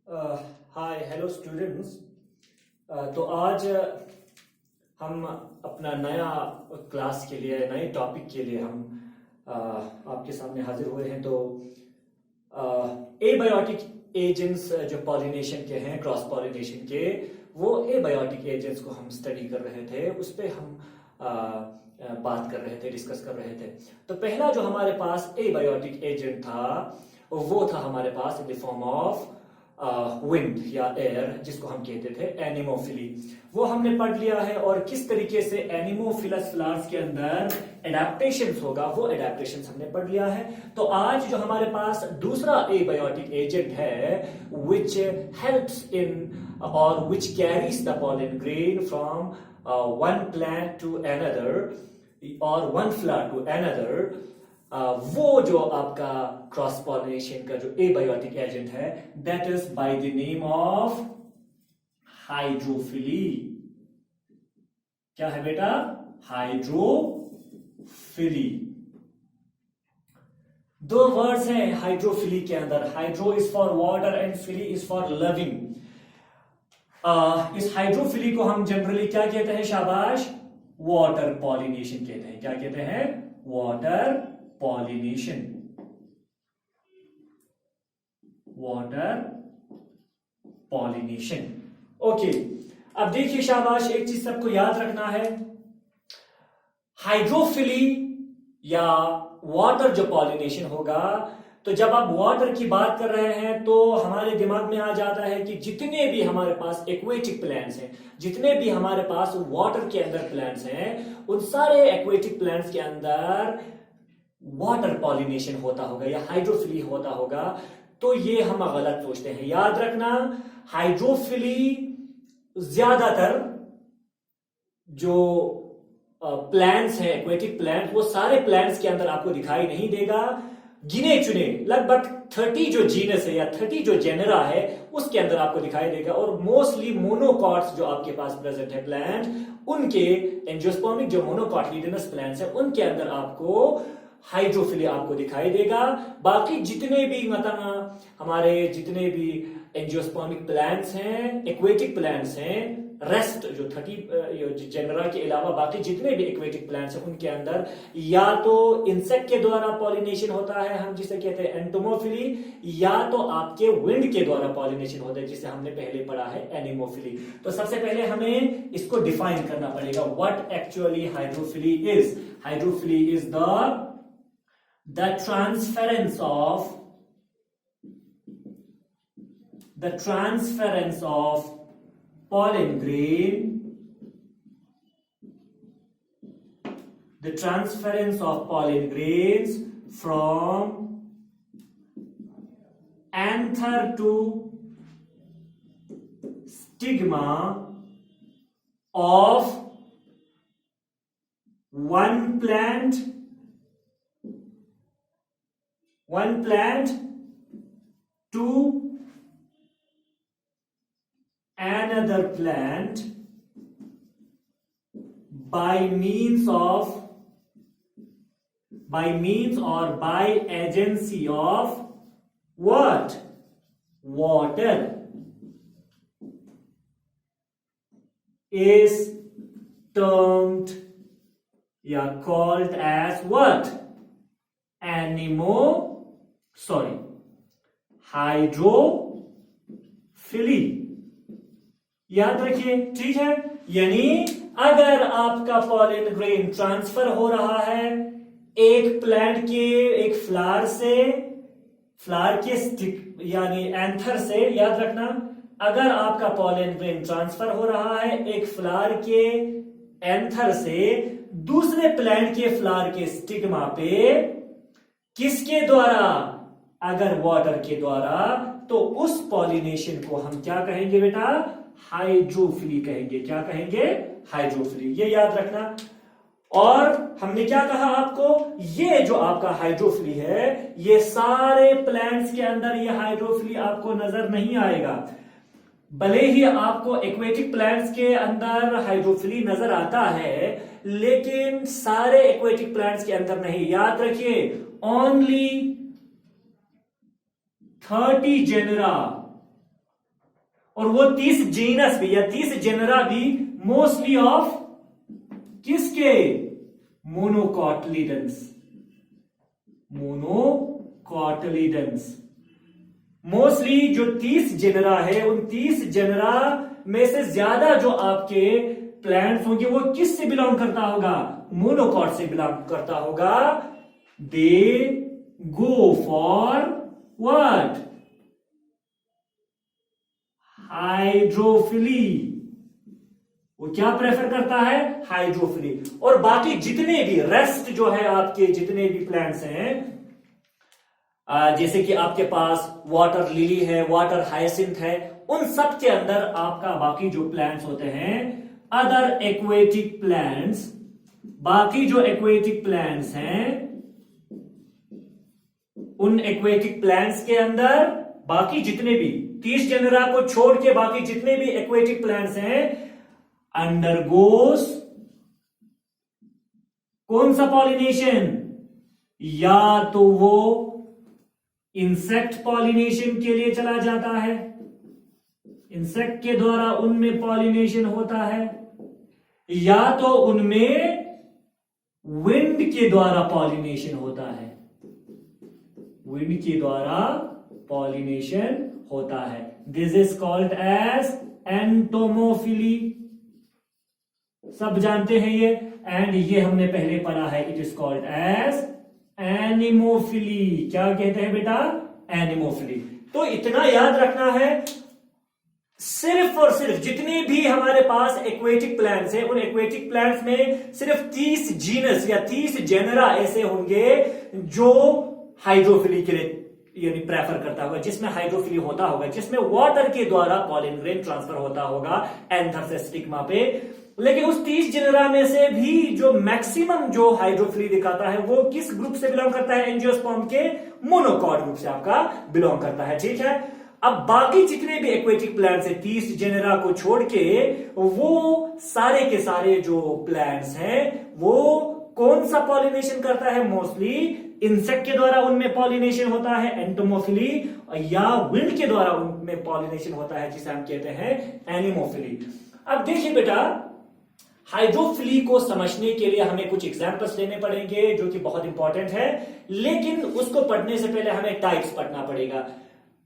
Hi hello students. तो आज हम अपना नया क्लास के लिए नए टॉपिक के लिए हम आपके सामने हाजिर हुए हैं। तो एबायोटिक एजेंट्स जो पॉलिनेशन के हैं, क्रॉस पॉलिनेशन के, वो एबायोटिक एजेंट्स को हम स्टडी कर रहे थे, उस पर हम बात कर रहे थे, डिस्कस कर रहे थे। तो पहला जो हमारे पास एबायोटिक एजेंट था वो था हमारे पास in the form of wind या एयर, जिसको हम कहते थे एनिमोफिली। वो हमने पढ़ लिया है, और किस तरीके से एनिमोफिलस फ्लावर्स के अंदर एडेप्टेशंस होगा वो एडेप्टेशंस हमने पढ़ लिया है। तो आज जो हमारे पास दूसरा एबायोटिक एजेंट है विच हेल्प्स इन और which carries the pollen grain from one plant to another और वन फ्लावर टू अनदर, वो जो आपका क्रॉस पॉलिनेशन का जो एबायोटिक एजेंट है, that is by the name of hydrophily. क्या है बेटा? हाइड्रोफिली। दो वर्ड्स हैं हाइड्रोफिली के अंदर। Hydro is for water and phily is for loving. इस हाइड्रोफिली को हम जनरली क्या कहते हैं? शाबाश, वाटर पॉलिनेशन कहते हैं। क्या कहते हैं? Water pollination. Water pollination. Okay, अब देखिए शाबाश, एक चीज सबको याद रखना है। हाइड्रोफिली या वाटर जो पॉलिनेशन होगा, तो जब आप वाटर की बात कर रहे हैं तो हमारे दिमाग में आ जाता है कि जितने भी हमारे पास एक्वेटिक प्लांट्स हैं, जितने भी हमारे पास वाटर के अंदर प्लांट्स हैं, उन सारे एक्वेटिक प्लांट्स के अंदर वाटर पॉलिनेशन होता होगा या हाइड्रोफिली होता होगा। तो ये हम गलत सोचते हैं। याद रखना, हाइड्रोफिली ज्यादातर जो प्लांट्स हैं, एक्वेटिक प्लांट, वो सारे प्लांट्स के अंदर आपको दिखाई नहीं देगा। गिने चुने लगभग 30 जो जीनस है या 30 जो जेनरा है उसके अंदर आपको दिखाई देगा, और मोस्टली मोनोकॉट्स जो आपके पास प्रेजेंट है प्लांट, उनके एंजियोस्पर्मिक जो मोनोकॉटिलीडनस प्लांट्स है उनके अंदर आपको हाइड्रोफिली आपको दिखाई देगा। बाकी जितने भी मतलब हमारे जितने भी एंजियोस्पर्मिक प्लांट्स हैं, एक्वेटिक प्लांट्स हैं, रेस्ट जो 30 जेनरा के अलावा बाकी जितने भी एक्वेटिक प्लांट्स हैं उनके अंदर या तो इंसेक्ट के द्वारा पॉलिनेशन होता है, हम जिसे कहते हैं एंटोमोफिली, या तो आपके विंड के द्वारा पॉलिनेशन होता है, जिसे हमने पहले पढ़ा है एनिमोफिली। तो सबसे पहले हमें इसको डिफाइन करना पड़ेगा, what actually hydrophily is. Hydrophily is the transference of pollen grain, the transference of pollen grains from anther to stigma of one plant to another plant by means or by agency of what? Water is termed या called as what? Hydrophily. याद रखिए, ठीक है। यानी अगर आपका pollen grain transfer हो रहा है एक प्लांट के एक फ्लावर के स्टिक यानी एंथर से, याद रखना, अगर आपका पॉलन ग्रेन ट्रांसफर हो रहा है एक फ्लावर के एंथर से दूसरे प्लांट के फ्लावर के स्टिग्मा पे, किसके द्वारा? अगर वाटर के द्वारा, तो उस पॉलिनेशन को हम क्या कहेंगे बेटा? हाइड्रोफिली कहेंगे। क्या कहेंगे? हाइड्रोफिली। ये याद रखना। और हमने क्या कहा आपको? ये जो आपका हाइड्रोफिली है, ये सारे प्लांट्स के अंदर ये हाइड्रोफिली आपको नजर नहीं आएगा। भले ही आपको एक्वेटिक प्लांट्स के अंदर हाइड्रोफिली नजर आता है, लेकिन सारे एक्वेटिक प्लांट्स के अंदर नहीं। याद रखिए, ओनली 30 genera और वो 30 जीनस भी या 30 जेनरा भी मोस्टली ऑफ किसके? मोनोकॉटलीडेंस। मोनोकॉटलीडेंस मोस्टली जो 30 जेनरा है, उन 30 जेनरा में से ज्यादा जो आपके प्लांट्स होंगे वो किस से बिलोंग करता होगा? मोनोकॉट से बिलोंग करता होगा। दे गो फॉर व्हाट? हाइड्रोफिली। वो क्या प्रेफर करता है? हाइड्रोफिली। और बाकी जितने भी रेस्ट जो है आपके जितने भी प्लांट्स हैं, जैसे कि आपके पास वाटर लिली है, वाटर हाइसिंथ है, उन सब के अंदर आपका बाकी जो प्लांट्स होते हैं, अदर एक्वेटिक प्लांट्स, बाकी जो एक्वेटिक प्लांट्स हैं, उन एक्वेटिक प्लांट्स के अंदर बाकी जितने भी 30 जेनरा को छोड़ के बाकी जितने भी एक्वेटिक प्लांट्स हैं, अंडरगोस कौन सा पॉलिनेशन? या तो वो इंसेक्ट पॉलिनेशन के लिए चला जाता है, इंसेक्ट के द्वारा उनमें पॉलिनेशन होता है, या तो उनमें विंड के द्वारा पॉलिनेशन होता है, विंड के द्वारा पॉलिनेशन होता है। This is called as entomophily. सब जानते हैं ये, एंड ये हमने पहले पढ़ा है, it is called as anemophily. क्या कहते हैं बेटा? एनिमोफिली। तो इतना याद रखना है, सिर्फ और सिर्फ जितने भी हमारे पास एक्वेटिक प्लांट्स हैं, उन एक्वेटिक प्लांट्स में सिर्फ 30 जीनस या 30 जेनरा ऐसे होंगे जो हाइड्रोफिली के लिए यानी प्रेफर करता होगा, जिसमें हाइड्रोफिली होता होगा, जिसमें वाटर के द्वारा पॉलन ग्रेन ट्रांसफर होता होगा एंथर से स्टिग्मा पे। लेकिन उस 30 जेनरा में से भी जो मैक्सिमम जो हाइड्रोफिली दिखाता है वो किस ग्रुप से बिलोंग करता है? एंजियोस्पर्म के मोनोकॉट ग्रुप से आपका बिलोंग करता है। ठीक है, अब बाकी जितने भी एक्वेटिक प्लांट्स हैं 30 जेनरा को छोड़ के, वो सारे के सारे जो प्लांट्स हैं वो कौन सा पॉलिनेशन करता है? मोस्टली इंसेक्ट के द्वारा उनमें पॉलिनेशन होता है, एंटोमोफिली, या विंड के द्वारा उनमें पॉलिनेशन होता है, जिसे हम कहते हैं एनिमोफिली। अब देखिए बेटा, हाइड्रोफिली को समझने के लिए हमें कुछ एग्जांपल्स लेने पड़ेंगे जो कि बहुत इंपॉर्टेंट है, लेकिन उसको पढ़ने से पहले हमें टाइप्स पढ़ना पड़ेगा।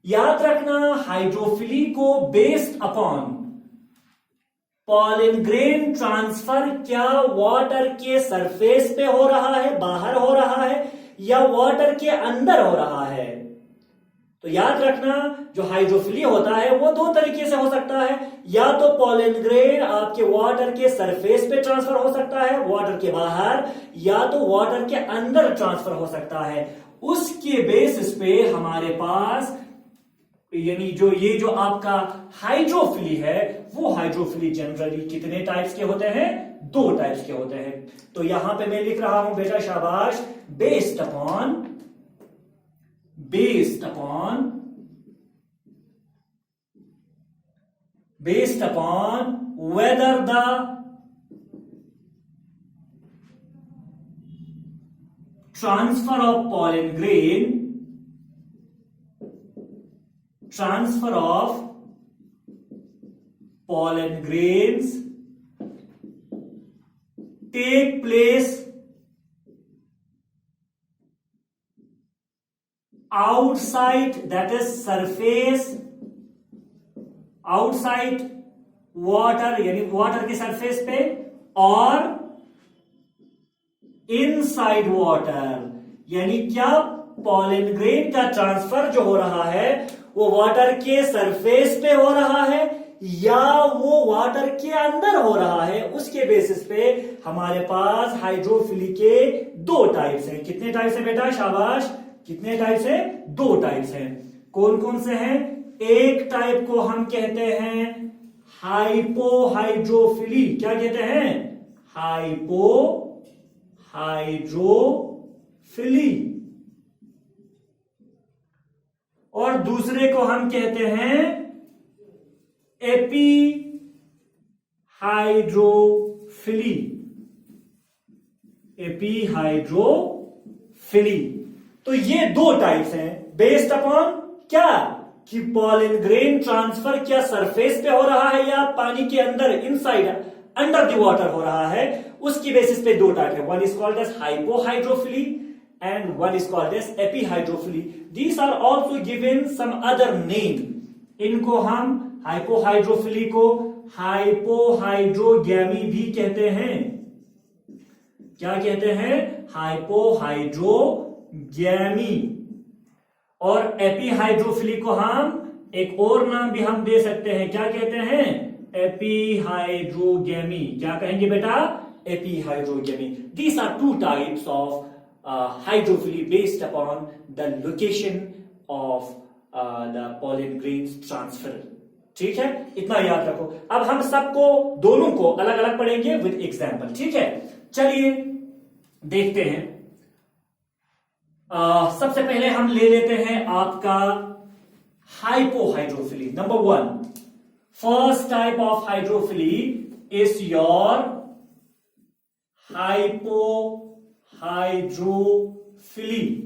याद रखना, हाइड्रोफिली को based upon pollen grain transfer क्या वाटर के सरफेस पे हो रहा है, बाहर हो रहा है, या वाटर के अंदर हो रहा है? तो याद रखना, जो हाइड्रोफिली होता है वो दो तरीके से हो सकता है, या तो पॉलन ग्रेन आपके वाटर के सरफेस पे ट्रांसफर हो सकता है, वाटर के बाहर, या तो वाटर के अंदर ट्रांसफर हो सकता है। उसके बेसिस पे हमारे पास यानी ये जो आपका हाइड्रोफिली है, वो हाइड्रोफिली जनरली कितने टाइप्स के होते हैं? 2 टाइप्स के होते हैं। तो यहां पे मैं लिख रहा हूं बेटा, शाबाश, based upon whether the transfer of pollen grains take place outside, that is surface, outside water यानी वाटर के सरफेस पे, और इनसाइड वाटर यानी क्या? पॉलन ग्रेन का ट्रांसफर जो हो रहा है वो वाटर के सरफेस पे हो रहा है या वो वाटर के अंदर हो रहा है, उसके बेसिस पे हमारे पास हाइड्रोफिली के 2 टाइप्स हैं। कितने टाइप्स हैं बेटा? शाबाश, कितने टाइप्स हैं? 2 टाइप्स हैं। कौन कौन से हैं? एक टाइप को हम कहते हैं हाइपोहाइड्रोफिली। क्या कहते हैं? हाइड्रोफिली। और दूसरे को हम कहते हैं एपीहाइड्रोफिली। एपीहाइड्रोफिली। तो ये 2 टाइप्स हैं बेस्ड अपॉन क्या? कि पॉलन ग्रेन ट्रांसफर क्या सरफेस पे हो रहा है या पानी के अंदर, इनसाइड, अंडर द वाटर हो रहा है, उसकी बेसिस पे दो टाइप है. One is called as hypohydrophily and one is called as epihydrophily. These are also given some other name. इनको हम हाइपोहाइड्रोफिली को हाइपोहाइड्रोगैमी भी कहते हैं. क्या कहते हैं? हाइपोहाइड्रोगैमी. और एपीहाइड्रोफिली को हम एक और नाम भी हम दे सकते हैं. क्या कहते हैं? एपीहाइड्रोगैमी. क्या कहेंगे बेटा? Epihydrogamy. These are two types of hydrophily based upon the location of the pollen grains transfer. ठीक है, इतना याद रखो. अब हम सबको, दोनों को अलग अलग पढ़ेंगे विद एग्जाम्पल. ठीक है, चलिए देखते हैं. सबसे पहले हम ले लेते हैं आपका hypohydrophily. Number one, first type of hydrophily is your hypohydrophily.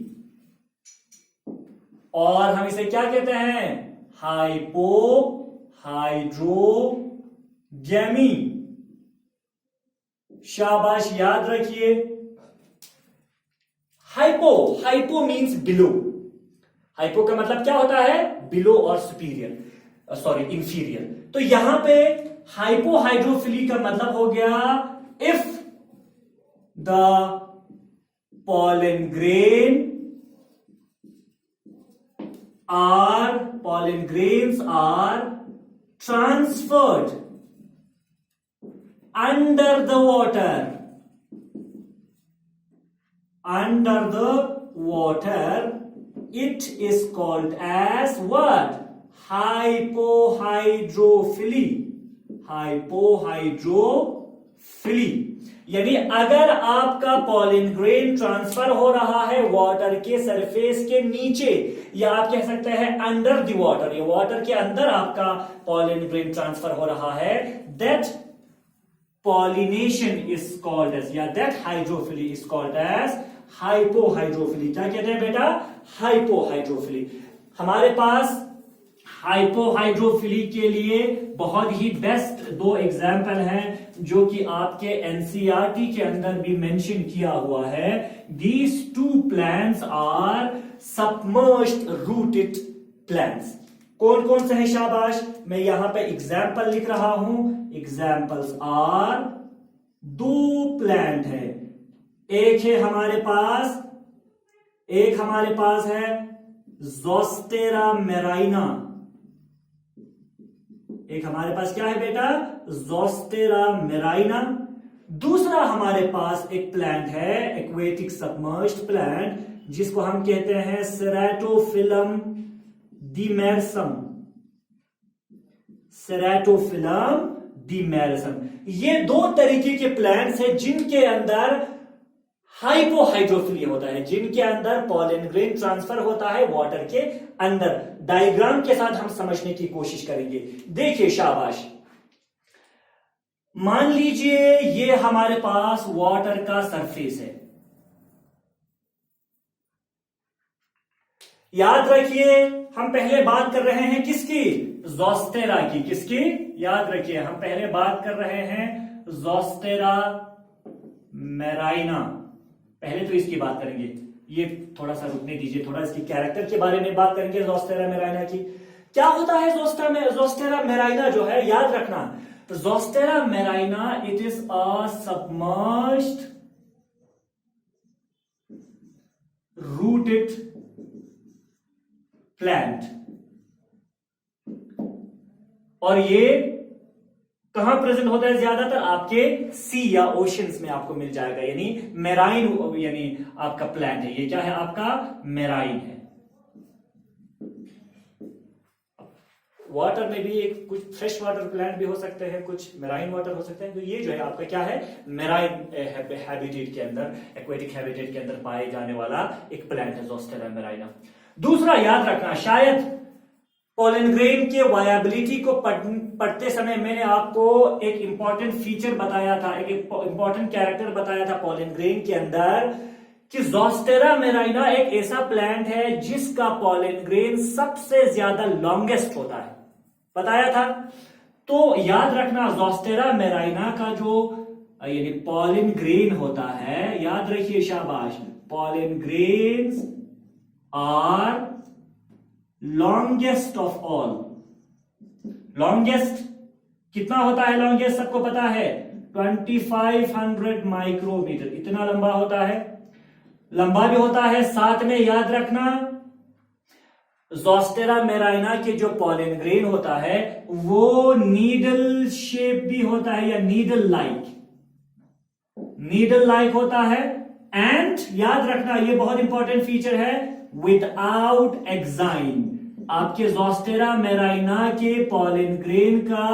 और हम इसे क्या कहते हैं? हाइपोहाइड्रोगैमी. शाबाश, याद रखिए. Hypo means below. हाइपो का मतलब क्या होता है? बिलो और सुपीरियर, सॉरी इंफीरियर. तो यहां पे हाइपोहाइड्रोफिली का मतलब हो गया if the pollen grains are transferred under the water. Under the water, it is called as what? Hypohydrophily. Hypohydrophily. यानी अगर आपका पॉलन ग्रेन ट्रांसफर हो रहा है वाटर के सरफेस के नीचे, या आप कह सकते हैं अंडर द वाटर, या वाटर के अंदर आपका पॉलन ग्रेन ट्रांसफर हो रहा है, that pollination is called as, या that hydrophily is called as hypohydrophily. क्या कहते हैं बेटा? हाइपोहाइड्रोफिली. हमारे पास हाइपोहाइड्रोफिली के लिए बहुत ही बेस्ट दो एग्जाम्पल हैं जो कि आपके एनसीईआरटी के अंदर भी मेंशन किया हुआ है. These two plants are submerged rooted plants. कौन कौन से हैं? शाबाश, मैं यहां पे एग्जाम्पल लिख रहा हूं. एग्जाम्पल्स आर, दो प्लांट है. एक हमारे पास है ज़ोस्टेरा मेराइना. एक हमारे पास क्या है बेटा? ज़ोस्टेरा मेराइना. दूसरा हमारे पास एक प्लांट है, एक्वेटिक सबमर्ज्ड प्लांट, जिसको हम कहते हैं सेराटोफिलम डिमेरसम. सेराटोफिलम डिमेरसम. ये दो तरीके के प्लांट्स हैं जिनके अंदर हाइपोहाइड्रोफिली होता है, जिनके अंदर पॉलन ग्रेन ट्रांसफर होता है वाटर के अंदर. डायग्राम के साथ हम समझने की कोशिश करेंगे. देखिए शाबाश, मान लीजिए ये हमारे पास वाटर का सरफेस है. याद रखिए, हम पहले बात कर रहे हैं किसकी? ज़ोस्टेरा की. किसकी? याद रखिए, हम पहले बात कर रहे हैं ज़ोस्टेरा मेराइना. पहले तो इसकी बात करेंगे. ये थोड़ा सा रुकने दीजिए, थोड़ा इसकी कैरेक्टर के बारे में बात करेंगे ज़ोस्टेरा मेराइना की. क्या होता है ज़ोस्टेरा मेराइना जो है? याद रखना, तो zostera marina it is a submerged rooted plant. और ये कहां प्रेजेंट होता है? ज्यादातर आपके सी या ओशंस में आपको मिल जाएगा. यानी मेराइन, यानी आपका प्लांट है. ये क्या है? आपका मेराइन है. वाटर में भी एक कुछ फ्रेश वाटर प्लांट भी हो सकते हैं, कुछ मेराइन वाटर हो सकते हैं. तो ये जो है आपका क्या है? मेराइन हैबिटेट के अंदर, एक्वेटिक हैबिटेट के अंदर पाए जाने वाला एक प्लांट है ज़ोस्टेरा मेराइना. दूसरा याद रखना, शायद पॉलन ग्रेन के वायबिलिटी को पढ़ते समय मैंने आपको एक इंपॉर्टेंट फीचर बताया था, एक इंपॉर्टेंट कैरेक्टर बताया था पॉलन ग्रेन के अंदर, कि ज़ोस्टेरा मेराइना एक ऐसा प्लांट है जिसका पॉलन ग्रेन सबसे ज्यादा लॉन्गेस्ट होता है, बताया था। तो याद रखना ज़ोस्टेरा मेराइना का जो यानी पॉलन ग्रेन होता है, याद रखिए शाबाश, pollen grains are longest of all. Longest कितना होता है? लॉन्गेस्ट सबको पता है 2500 माइक्रोमीटर, इतना लंबा होता है, लंबा भी होता है। साथ में याद रखना ज़ोस्टेरा मेराइना के जो पॉलन ग्रेन होता है वो नीडल शेप भी होता है या नीडल लाइक होता है। एंड याद रखना ये बहुत इंपॉर्टेंट फीचर है, विदाउट एक्साइन। आपके ज़ोस्टेरा मेराइना के पॉलन ग्रेन का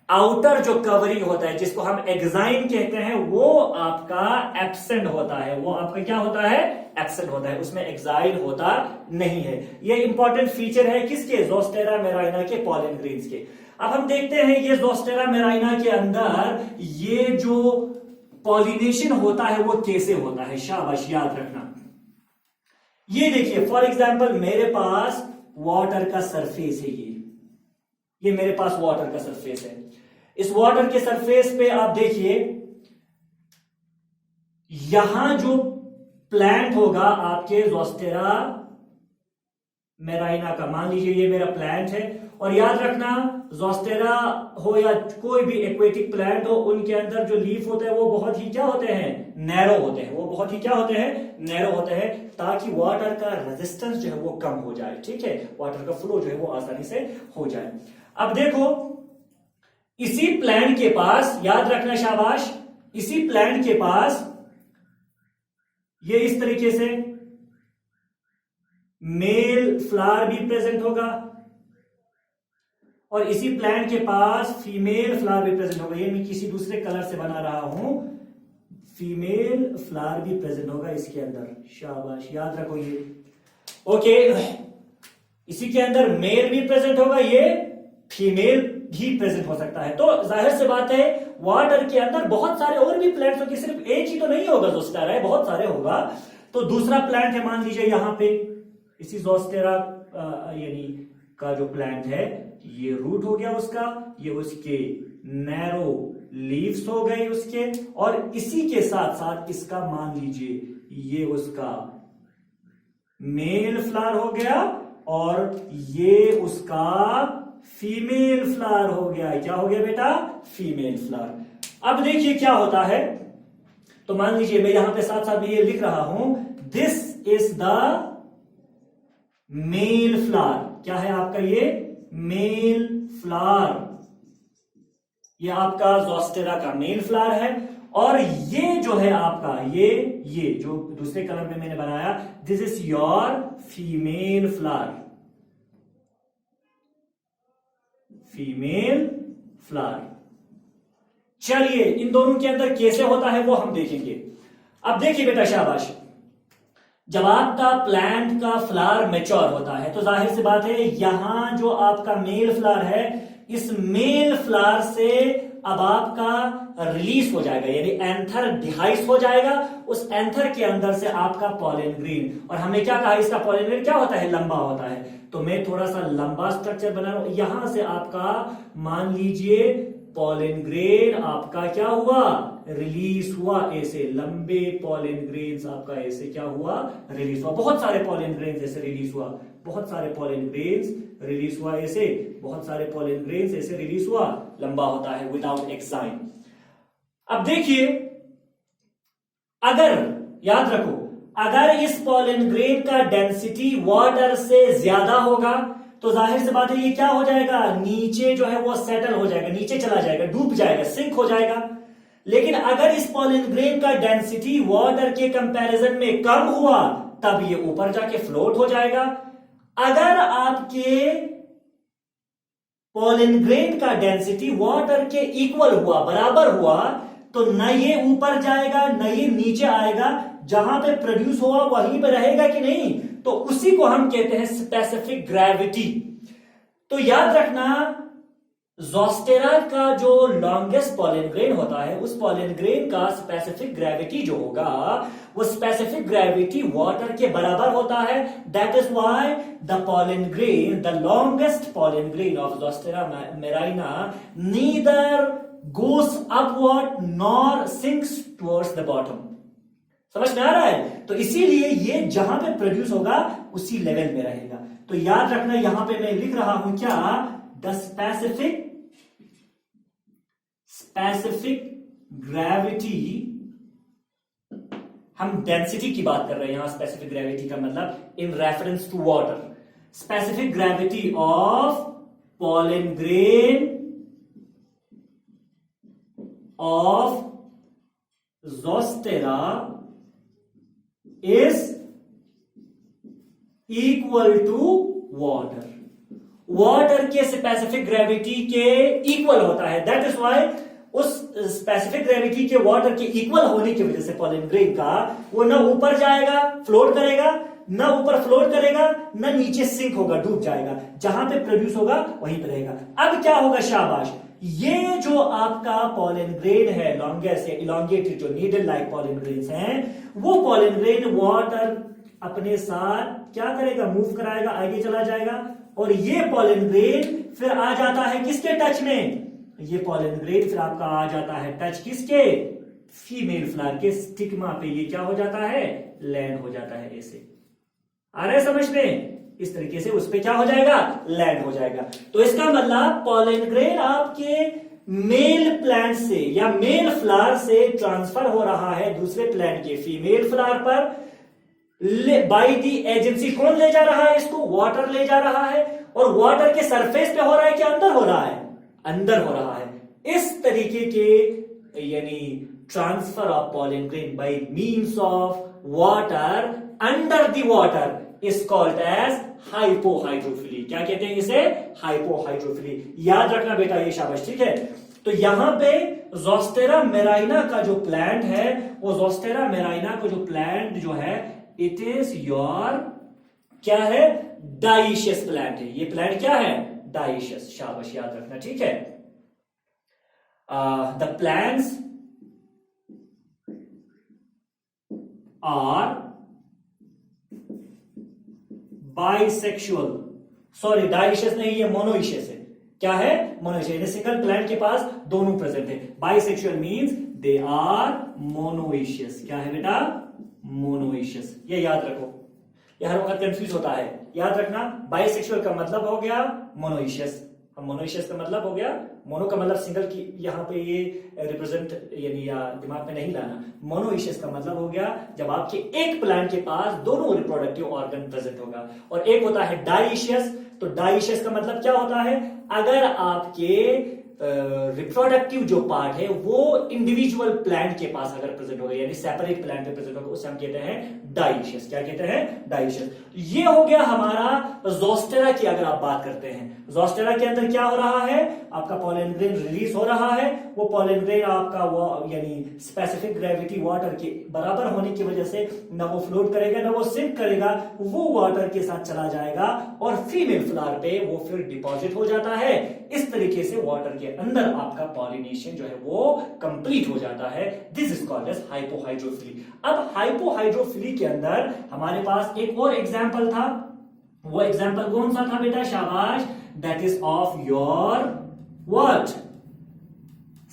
आउटर जो कवरिंग होता है जिसको हम एक्साइन कहते हैं वो आपका एब्सेंट होता है। वो आपका क्या होता है? एब्सेंट होता है, उसमें एक्साइन होता नहीं है। ये इंपॉर्टेंट फीचर है किसके? ज़ोस्टेरा मेराइना के पॉलन ग्रेन्स के। अब हम देखते हैं ये ज़ोस्टेरा मेराइना के अंदर ये जो पॉलिनेशन होता है वो कैसे होता है। शाबाश, याद रखना। ये देखिए फॉर एग्जाम्पल मेरे पास वाटर का सरफेस है, ये मेरे पास वाटर का सरफेस है। इस वाटर के सरफेस पे आप देखिए यहां जो प्लांट होगा आपके ज़ोस्टेरा मेराइना का, मान लीजिए ये मेरा प्लांट है। और याद रखना ज़ोस्टेरा हो या कोई भी एक्वेटिक प्लांट हो, उनके अंदर जो लीफ होते हैं वो बहुत ही क्या होते हैं? नैरो होते हैं। वो बहुत ही क्या होते हैं? नैरो होते हैं, ताकि वाटर का रेजिस्टेंस जो है वो कम हो जाए। ठीक है, वाटर का फ्लो जो है वो आसानी से हो जाए। अब देखो इसी प्लांट के पास, याद रखना शाबाश, इसी प्लांट के पास ये इस तरीके से मेल फ्लावर भी प्रेजेंट होगा और इसी प्लांट के पास फीमेल फ्लावर भी प्रेजेंट होगा। ये मैं किसी दूसरे कलर से बना रहा हूं, फीमेल फ्लावर भी प्रेजेंट होगा इसके अंदर। शाबाश, याद रखो ये। ओके, इसी के अंदर मेल भी प्रेजेंट होगा, ये फीमेल भी प्रेजेंट हो सकता है। तो जाहिर सी बात है वाटर के अंदर बहुत सारे और भी प्लांट्स होंगे, सिर्फ एक ही तो नहीं होगा ज़ोस्टेरा है, बहुत सारे होगा। तो दूसरा प्लांट है, मान लीजिए यहां पे इसी ज़ोस्टेरा यानी का जो प्लांट है, ये रूट हो गया उसका, ये उसके नैरो लीव्स हो गए उसके, और इसी के साथ साथ इसका मान लीजिए ये उसका मेल फ्लावर हो गया और ये उसका फीमेल फ्लावर हो गया। क्या हो गया बेटा? Female flower. अब देखिए क्या होता है, तो मान लीजिए मैं यहां पे साथ साथ में ये लिख रहा हूं, this is the male flower. क्या है आपका? ये मेल फ्लावर, ये आपका ज़ोस्टेरा का मेल फ्लावर है। और ये जो है आपका ये जो दूसरे कलर में मैंने बनाया, this is your female flower, female flower. चलिए इन दोनों के अंदर कैसे होता है वो हम देखेंगे। अब देखिए बेटा शाबाश, जब आपका प्लांट का फ्लावर मैच्योर होता है तो जाहिर सी बात है यहां जो आपका मेल फ्लावर है, इस मेल फ्लावर से अब आपका रिलीज हो जाएगा, यानी एंथर डिहाइस हो जाएगा। उस एंथर के अंदर से आपका पॉलन ग्रेन, और हमने क्या कहा इसका पॉलन ग्रेन क्या होता है? लंबा होता है। तो मैं थोड़ा सा लंबा स्ट्रक्चर बना रहा हूं, यहां से आपका मान लीजिए पॉलन ग्रेन आपका क्या हुआ? रिलीज हुआ, ऐसे लंबे पॉलन ग्रेन्स आपका ऐसे क्या हुआ? रिलीज हुआ। बहुत सारे पॉलन ग्रेन्स ऐसे रिलीज हुआ, बहुत सारे पॉलन ग्रेन्स रिलीज हुआ ऐसे, बहुत सारे पॉलन ग्रेन्स ऐसे रिलीज हुआ, लंबा होता है विदाउट एक्साइन। अब देखिए, अगर याद रखो, अगर इस पॉलन ग्रेन का डेंसिटी वाटर से ज्यादा होगा तो जाहिर सी बात है ये क्या हो जाएगा? नीचे जो है वो सेटल हो जाएगा, नीचे चला जाएगा, डूब जाएगा, सिंक हो जाएगा। लेकिन अगर इस पॉलन ग्रेन का डेंसिटी वाटर के कंपैरिजन में कम हुआ तब ये ऊपर जाके फ्लोट हो जाएगा। अगर आपके पॉलन ग्रेन का डेंसिटी वाटर के इक्वल हुआ, बराबर हुआ, तो न ये ऊपर जाएगा न ये नीचे आएगा, जहां पे प्रोड्यूस हुआ वहीं पे रहेगा कि नहीं, तो उसी को हम कहते हैं स्पेसिफिक ग्रेविटी। तो याद रखना ज़ोस्टेरा का जो लॉन्गेस्ट पॉलन ग्रेन होता है, उस पॉलन ग्रेन का स्पेसिफिक ग्रेविटी जो होगा, वो स्पेसिफिक ग्रेविटी वाटर के बराबर होता है। That is why the pollen grain, the longest pollen grain of zostera marina neither goes upward nor sinks towards the bottom. समझ में आ रहा है? तो इसीलिए ये जहां पे प्रोड्यूस होगा उसी लेवल में रहेगा। तो याद रखना, यहां पे मैं लिख रहा हूं क्या, द स्पेसिफिक ग्रेविटी, हम डेंसिटी की बात कर रहे हैं यहां, स्पेसिफिक ग्रेविटी का मतलब in reference to water, specific gravity of pollen grain of zostera is equal to water. Water के स्पेसिफिक ग्रेविटी के इक्वल होता है। दैट इज व्हाई उस स्पेसिफिक ग्रेविटी के वाटर के इक्वल होने की वजह से पॉलन ग्रेन का वो ना ऊपर जाएगा फ्लोट करेगा, ना ऊपर फ्लोट करेगा, ना नीचे सिंक होगा डूब जाएगा, जहां पे प्रोड्यूस होगा वहीं पे रहेगा। अब क्या होगा, शाबाश, ये जो आपका पॉलन ग्रेन है लॉन्गेस्ट या इलॉन्गेटेड जो नीडल लाइक पॉलन ग्रेन्स हैं, वो पॉलन ग्रेन वाटर अपने साथ क्या करेगा, मूव कराएगा, आगे चला जाएगा, और ये पॉलन ग्रेन फिर आ जाता है किसके टच में, ये पॉलन ग्रेन फिर आपका आ जाता है टच किसके, फीमेल फ्लावर के स्टिग्मा पे। ये क्या हो जाता है, लैंड हो जाता है। ऐसे आ रहा है समझ में? इस तरीके से उस पे क्या हो जाएगा, लैंड हो जाएगा। तो इसका मतलब पॉलन ग्रेन आपके मेल प्लांट से या मेल फ्लावर से ट्रांसफर हो रहा है दूसरे प्लांट के फीमेल फ्लावर पर बाय दी एजेंसी। कौन ले जा रहा है इसको, वाटर ले जा रहा है, और वाटर के सरफेस पे हो रहा है कि अंदर हो रहा है, अंदर हो रहा है। इस तरीके के यानी transfer of pollen grain by means of water under the water is called as hypohydrophily. क्या कहते हैं इसे, हाइपोहाइड्रोफिली। याद रखना बेटा ये, शाबाश, ठीक है। तो यहां पे ज़ोस्टेरा मेराइना का जो प्लांट है, वो ज़ोस्टेरा मेराइना का जो प्लांट जो है, इट इज योर क्या है, डाइशियस प्लांट है। ये प्लांट क्या है, डाइशियस। शाबाश, याद रखना, ठीक है। The plants are bisexual, sorry dioecious नहीं, ये मोनोइशियस है। क्या है, मोनोइशियस। सिंगल प्लांट के पास दोनों प्रेजेंट है। Bisexual means they are monoecious. क्या है बेटा, मोनोइशियस। ये याद रखो, ये हर वक्त कंफ्यूज होता है। याद रखना, बाइसेक्सुअल का मतलब हो गया मोनोइशियस, मोनोइशियस का मतलब हो गया, मोनो का मतलब सिंगल की, यहां पे ये रिप्रेजेंट यानी या दिमाग में नहीं लाना। मोनोइशियस का मतलब हो गया जब आपके एक प्लांट के पास दोनों रिप्रोडक्टिव ऑर्गन प्रेजेंट होगा। और एक होता है डाइशियस। तो डाइशियस का मतलब क्या होता है, अगर आपके रिप्रोडक्टिव जो पार्ट है वो इंडिविजुअल प्लांट के पास अगर प्रेजेंट होगा, यानी सेपरेट प्लांट पे प्रेजेंट होगा, उसे हम कहते हैं डाइशियस। क्या कहते हैं, डाइशियस। ये हो गया हमारा ज़ोस्टेरा की। अगर आप बात करते हैं ज़ोस्टेरा के अंदर क्या हो रहा है, आपका पॉलन ग्रेन रिलीज हो रहा है। वो पॉलन ग्रेन आपका वो यानी स्पेसिफिक ग्रेविटी वाटर के बराबर होने की वजह से ना वो फ्लोट करेगा ना वो सिंक करेगा, वो वाटर के साथ चला जाएगा और फीमेल फ्लावर पे वो फिर डिपॉजिट हो जाता है। इस तरीके से वाटर के अंदर आपका पॉलिनेशन जो है वो कंप्लीट हो जाता है। This is called as hypohydrophily. अब हाइपोहाइड्रोफिली के अंदर हमारे पास एक और एग्जांपल था। वो एग्जांपल कौन सा था बेटा, शाबाश, that is of your what,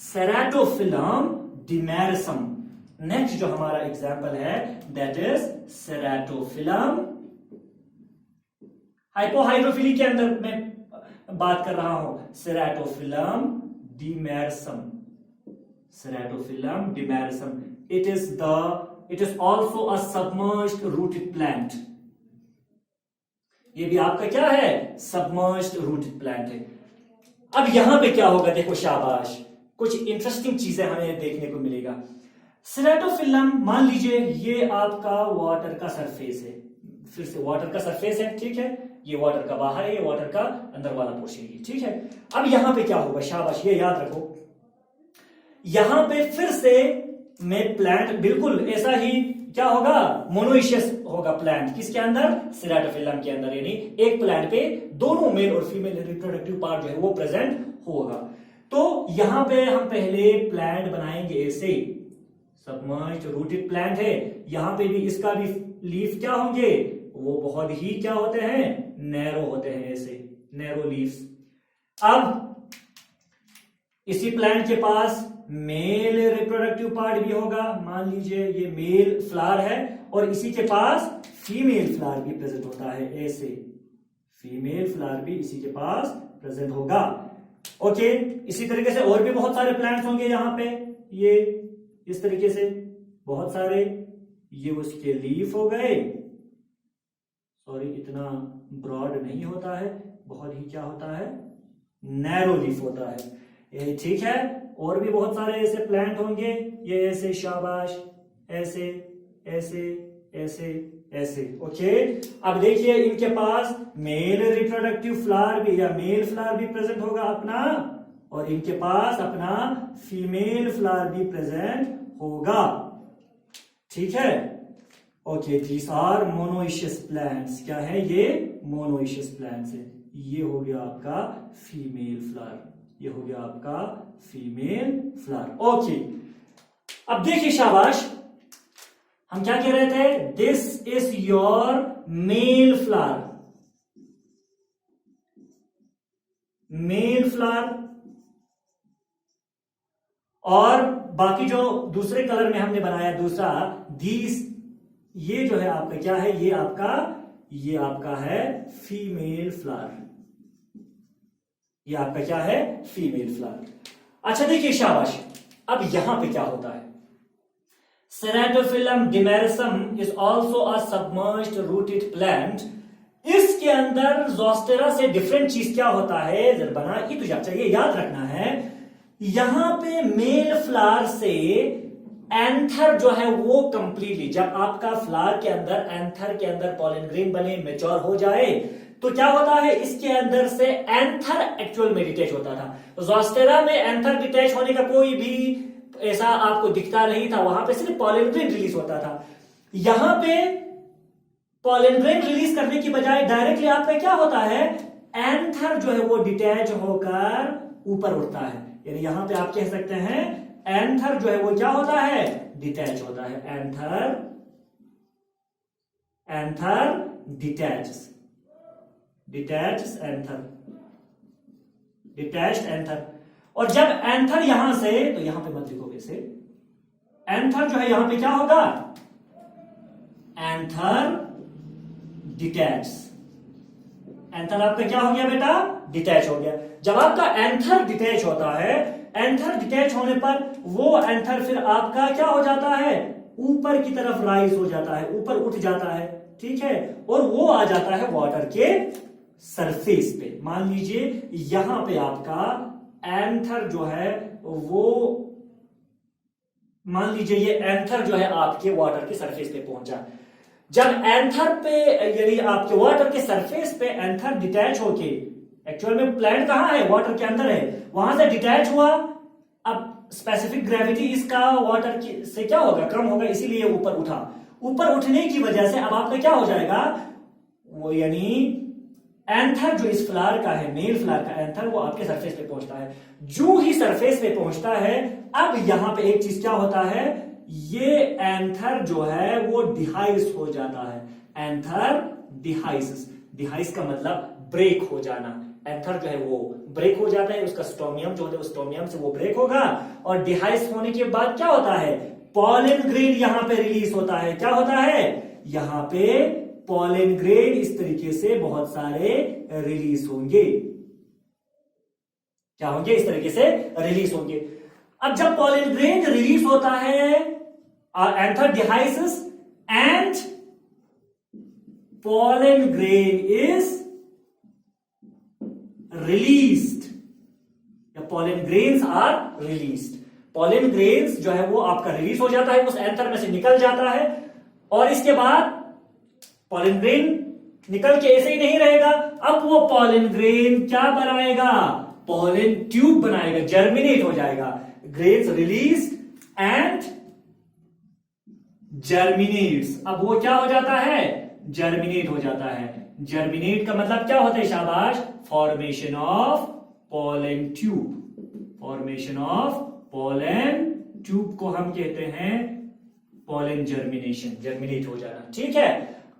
ceratophyllum demersum. Next जो हमारा एग्जांपल है दैट इज सेराटोफिलम। हाइपोहाइड्रोफिली के अंदर मैं बात कर रहा हूं, ceratophyllum demersum. Ceratophyllum demersum, it is also a submerged rooted plant. ये भी आपका क्या है, सबमर्ज्ड रूटेड प्लांट है। अब यहां पे क्या होगा, देखो शाबाश, कुछ इंटरेस्टिंग चीजें हमें देखने को मिलेगा। सेराटोफिलम, मान लीजिए ये आपका वाटर का सरफेस है, फिर से वाटर का सरफेस है, ठीक है, ये वाटर का बाहर है, ये वाटर का अंदर वाला पोर्शन है, ठीक है। अब यहां पे क्या होगा, शाबाश, ये याद रखो, यहां पे फिर से मैं प्लांट बिल्कुल ऐसा ही क्या होगा, मोनोइशियस होगा प्लांट किसके अंदर, सेराटोफिल्लम के अंदर, यानी एक प्लांट पे दोनों मेल और फीमेल रिप्रोडक्टिव पार्ट जो है वो प्रेजेंट होगा। तो यहां पे हम पहले प्लांट बनाएंगे ऐसे, सबमर्ज्ड रूटेड प्लांट है, यहां पे भी इसका भी लीफ क्या होंगे, वो बहुत ही क्या होते हैं, नैरो होते हैं, ऐसे नैरो लीव्स। अब इसी प्लांट के पास मेल रिप्रोडक्टिव पार्ट भी होगा, मान लीजिए ये मेल फ्लावर है और इसी के पास फीमेल फ्लावर भी प्रेजेंट होता है, ऐसे फीमेल फ्लावर भी इसी के पास प्रेजेंट होगा। ओके, इसी तरीके से और भी बहुत सारे प्लांट्स होंगे यहाँ पे, ये इस तरीके से बहुत सारे, ये उसके लीफ हो गए, सॉरी इतना ब्रॉड नहीं होता है, बहुत ही क्या होता है, नैरो लीफ होता है, ये ठीक है। और भी बहुत सारे ऐसे प्लांट होंगे, ये ऐसे, शाबाश, ऐसे ऐसे ऐसे ऐसे। ओके, अब देखिए इनके पास मेल रिप्रोडक्टिव फ्लावर भी या मेल फ्लावर भी प्रेजेंट होगा अपना, और इनके पास अपना फीमेल फ्लावर भी प्रेजेंट होगा, ठीक है। Okay, these are monoecious plants, क्या है ये, मोनोइशियस प्लांट्स है। ये हो गया आपका फीमेल फ्लावर, ये हो गया आपका फीमेल फ्लावर। ओके, अब देखिए शाबाश, हम क्या कह रहे थे, this is your male flower, male flower, और बाकी जो दूसरे कलर में हमने बनाया दूसरा, दीस, ये जो है आपका क्या है, ये आपका है फीमेल फ्लावर, ये आपका क्या है, फीमेल फ्लावर। अच्छा देखिए शाबाश, अब यहां पे क्या होता है, ceratophyllum demersum is also a submerged rooted plant. इसके अंदर ज़ोस्टेरा से डिफरेंट चीज क्या होता है, जब बना ये तो चाहिए याद रखना है, यहां पे मेल फ्लावर से एंथर जो है वो कंप्लीटली, जब आपका फ्लावर के अंदर एंथर के अंदर पॉलन ग्रेन बने, मैच्योर हो जाए, तो क्या होता है, इसके अंदर से एंथर एक्चुअल में डिटैच होता था। ज़ोस्टेरा में एंथर डिटैच होने का कोई भी ऐसा आपको दिखता नहीं था, वहां पे सिर्फ पॉलन ग्रेन रिलीज होता था। यहां पे पॉलन ग्रेन रिलीज करने की बजाय डायरेक्टली आपका क्या होता है, एंथर जो है वो डिटैच होकर ऊपर उठता है, यानी यहां पे आप कह सकते हैं एंथर जो है वो क्या होता है, डिटैच होता है, anther detach anther, detached anther. और जब एंथर यहां से, तो यहां पे मत लिखो वैसे, एंथर जो है यहां पे क्या होगा, एंथर डिटैच, एंथर आपका क्या हो गया बेटा, डिटैच हो गया। जब आपका एंथर डिटैच होता है, एंथर डिटैच होने पर वो एंथर फिर आपका क्या हो जाता है, ऊपर की तरफ राइज हो जाता है, ऊपर उठ जाता है, ठीक है, और वो आ जाता है वाटर के सरफेस पे। मान लीजिए यहां पे आपका एंथर जो है वो, मान लीजिए ये एंथर जो है आपके वाटर के सरफेस पे पहुंचा, जब एंथर पे यानी आपके वाटर के सरफेस पे एंथर डिटैच होके, एक्चुअल में प्लांट कहां है, वाटर के अंदर है, वहां से डिटैच हुआ, अब स्पेसिफिक ग्रेविटी इसका वाटर से क्या होगा, कम होगा, इसीलिए ऊपर उठा, ऊपर उठने की वजह से अब आपका क्या हो जाएगा, वो यानी एंथर जो इस फ्लावर का है, मेल फ्लावर का एंथर, वो आपके सरफेस पे पहुंचता है। जो ही सरफेस पे पहुंचता है, अब यहां पे एक चीज क्या होता है, ये एंथर जो है वो डिहाइस हो जाता है, एंथर डिहाइसिस, डिहाइस का मतलब ब्रेक हो जाना, एंथर जो है वो ब्रेक हो जाता है, उसका स्टोमियम जो होता है, स्टोमियम से वो ब्रेक होगा, और डिहाइस होने के बाद क्या होता है, पॉलन ग्रेन यहां पे रिलीज होता है, क्या होता है, यहां पे पॉलन ग्रेन इस तरीके से बहुत सारे रिलीज होंगे, क्या होंगे, इस तरीके से रिलीज होंगे। अब जब पॉलन ग्रेन रिलीज होता है, anther dehiscence and pollen grain is released, या pollen grains are released, pollen grains जो है वो आपका रिलीज हो जाता है, उस एंथर में से निकल जाता है, और इसके बाद पॉलन ग्रेन निकल के ऐसे ही नहीं रहेगा, अब वो पॉलन ग्रेन क्या बनाएगा, पॉलन ट्यूब बनाएगा, जर्मिनेट हो जाएगा, ग्रेन्स रिलीज एंड जर्मिनेट्स। अब वो क्या हो जाता है, जर्मिनेट हो जाता है। जर्मिनेट का मतलब क्या होता है शाबाश, formation of pollen tube. Formation of pollen tube को हम कहते हैं पोलन जर्मिनेशन, जर्मिनेट हो जाना। ठीक है,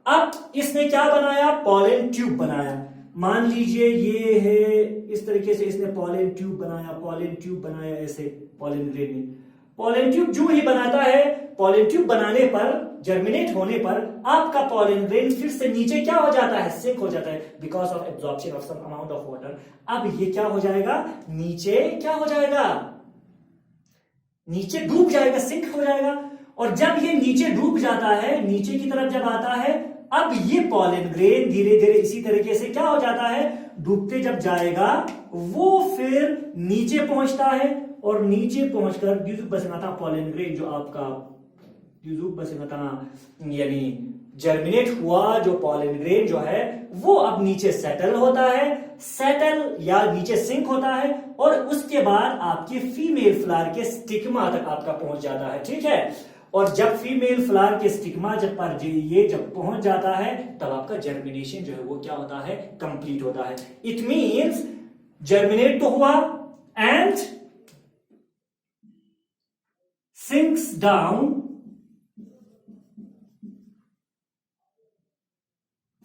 अब इसने क्या बनाया, पोलन ट्यूब बनाया। मान लीजिए ये है, इस तरीके से इसने पोलन ट्यूब बनाया, पोलन ट्यूब बनाया ऐसे पोलन ग्रेन में। पोलन ट्यूब जो ही बनाता है, पोलन ट्यूब बनाने पर, जर्मिनेट होने पर आपका पोलन ग्रेन फिर से नीचे क्या हो जाता है, सिंक हो जाता है because of absorption of some amount of water. अब ये क्या हो जाएगा, नीचे क्या हो जाएगा, नीचे डूब जाएगा, सिंक हो जाएगा। और जब ये नीचे डूब जाता है, नीचे की तरफ जब आता है, अब ये पोलन ग्रेन धीरे धीरे इसी तरीके से क्या हो जाता है, डूबते जब जाएगा वो फिर नीचे पहुंचता है, और नीचे पहुंचकर द्विजुबसंगता पोलन ग्रेन जो आपका द्विजुबसंगता यानी जर्मिनेट हुआ जो पोलन ग्रेन जो है वो अब नीचे सेटल होता है, सेटल या नीचे सिंक होता है, और उसके बाद आपके फीमेल फ्लावर के स्टिग्मा तक आपका पहुंच जाता है। ठीक है, और जब फीमेल फ्लावर के स्टिग्मा जब पहुंच जाता है तब आपका जर्मिनेशन जो है वो क्या होता है, कंप्लीट होता है। इट मींस जर्मिनेट तो हुआ and sinks down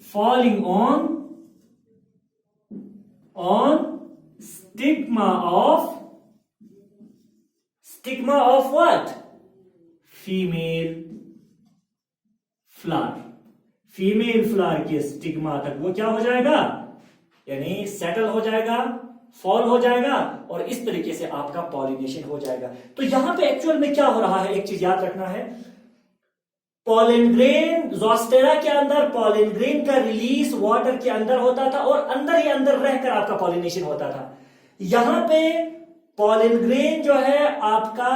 falling on stigma of what, female flower. Female flower के स्टिग्मा तक वो क्या हो जाएगा, यानी सेटल हो जाएगा, फॉल हो जाएगा, और इस तरीके से आपका पॉलिनेशन हो जाएगा। तो यहां पे एक्चुअल में क्या हो रहा है, एक चीज याद रखना है, पोलन ग्रेन ज़ोस्टेरा के अंदर पोलन ग्रेन का रिलीज वाटर के अंदर होता था, और अंदर ही अंदर रहकर आपका पॉलिनेशन होता था। यहां पे पोलन ग्रेन जो है आपका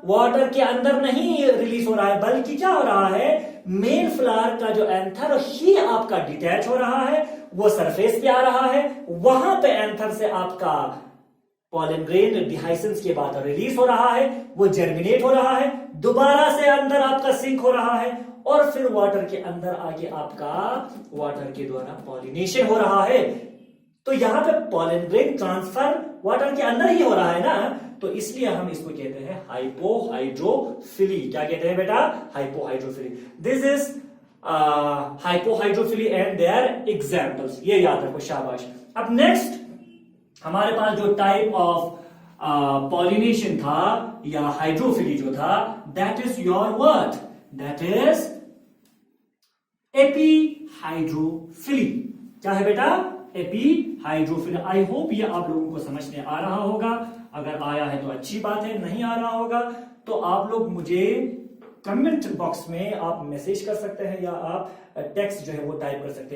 वाटर के अंदर नहीं रिलीज हो रहा है, बल्कि क्या हो रहा है, मेल फ्लावर का जो एंथर ही आपका डिटैच हो रहा है, वो सरफेस पे आ रहा है, वहां पे एंथर से आपका पोलन ग्रेन डिहाइसेंस के बाद रिलीज हो रहा है, वो जर्मिनेट हो रहा है, दोबारा से अंदर आपका सिंक हो रहा है, और फिर वाटर के अंदर आगे आपका वाटर के द्वारा पॉलिनेशन हो रहा है। तो यहां पे पोलन ग्रेन ट्रांसफर वाटर के अंदर ही हो रहा है ना, तो इसलिए हम इसको कहते हैं हाइपोहाइड्रोफिली। क्या कहते हैं बेटा, hypohydrophily. This is hypohydrophily and their examples, ये याद रखो शाबाश। अब नेक्स्ट हमारे पास जो टाइप ऑफ पॉलिनेशन था या हाइड्रोफिली जो था, that is your what, that is epihydrophily. क्या है बेटा, एपीहाइड्रोफिली। आई होप ये आप लोगों को समझ में आ रहा होगा, अगर आया है तो अच्छी बात है, नहीं आ रहा होगा तो आप लोग मुझे कमेंट बॉक्स में आप मैसेज कर सकते हैं या आप टेक्स्ट जो है वो टाइप कर सकते हैं।